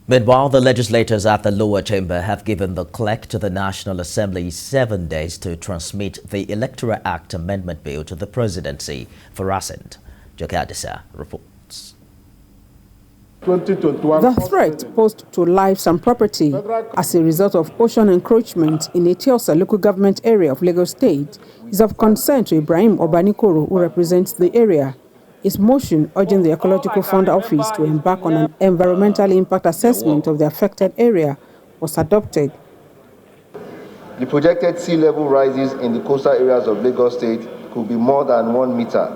Meanwhile, the legislators at the lower chamber have given the clerk to the National Assembly 7 days to transmit the Electoral Act Amendment Bill to the Presidency for assent. Jokadisa reports. The threat posed to lives and property as a result of ocean encroachment in Etiosa local government area of Lagos State is of concern to Ibrahim Obanikoro, who represents the area. His motion urging the Ecological Fund Office to embark on an environmental impact assessment of the affected area was adopted. The projected sea level rises in the coastal areas of Lagos State could be more than 1 meter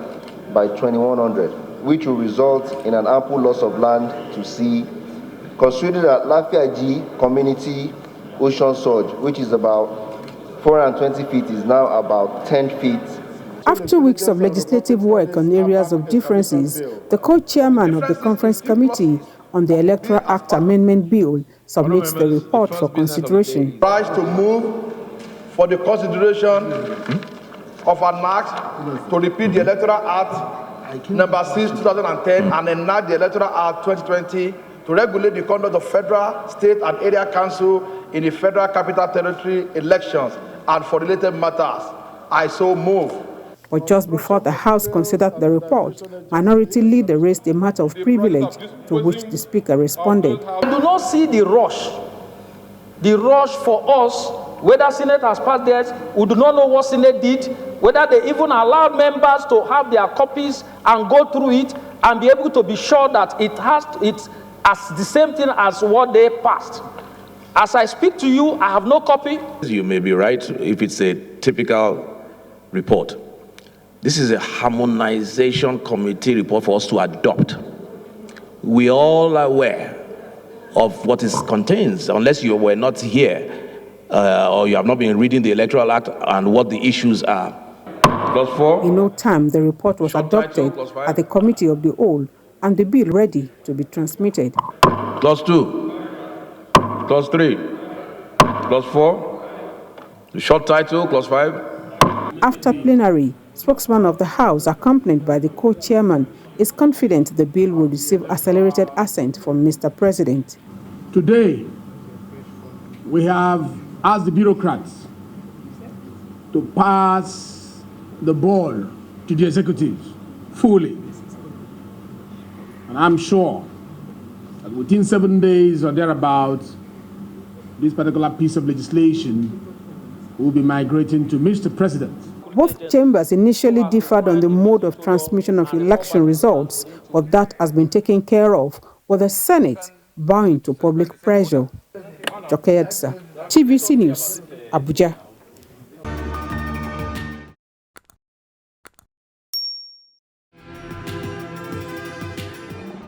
by 2100, which will result in an ample loss of land to sea. Considering that Lafiaji community ocean surge, which is about 420 feet, is now about 10 feet. After weeks of legislative work on areas of differences, the co-chairman of the Conference Committee on the Electoral Act Amendment Bill submits the report for consideration. Rise to move for the consideration of an act to repeal the Electoral Act number 6, 2010 and enact the Electoral Act 2020 to regulate the conduct of federal, state and area council in the Federal Capital Territory elections and for related matters. I so move. But just before the House considered the report, Minority Leader raised a matter of privilege, to which the Speaker responded. I do not see the rush for us, whether Senate has passed theirs, we do not know what Senate did, whether they even allowed members to have their copies and go through it and be able to be sure that it's as the same thing as what they passed. As I speak to you, I have no copy. You may be right if it's a typical report. This is a harmonization committee report for us to adopt. We all are aware of what it contains, unless you were not here or you have not been reading the Electoral Act and what the issues are. Clause 4. In no time, the report was adopted at the Committee of the Whole and the bill ready to be transmitted. Clause 2. Clause 3. Clause 4. The short title, Clause 5. After plenary, spokesman of the House, accompanied by the co-chairman, is confident the bill will receive accelerated assent from Mr. President. Today, we have asked the bureaucrats to pass the ball to the executives fully. And I'm sure that within 7 days or thereabouts, this particular piece of legislation will be migrating to Mr. President. Both chambers initially differed on the mode of transmission of election results, but that has been taken care of, with the Senate bowing to public pressure. Jokadisa, TVC News, Abuja.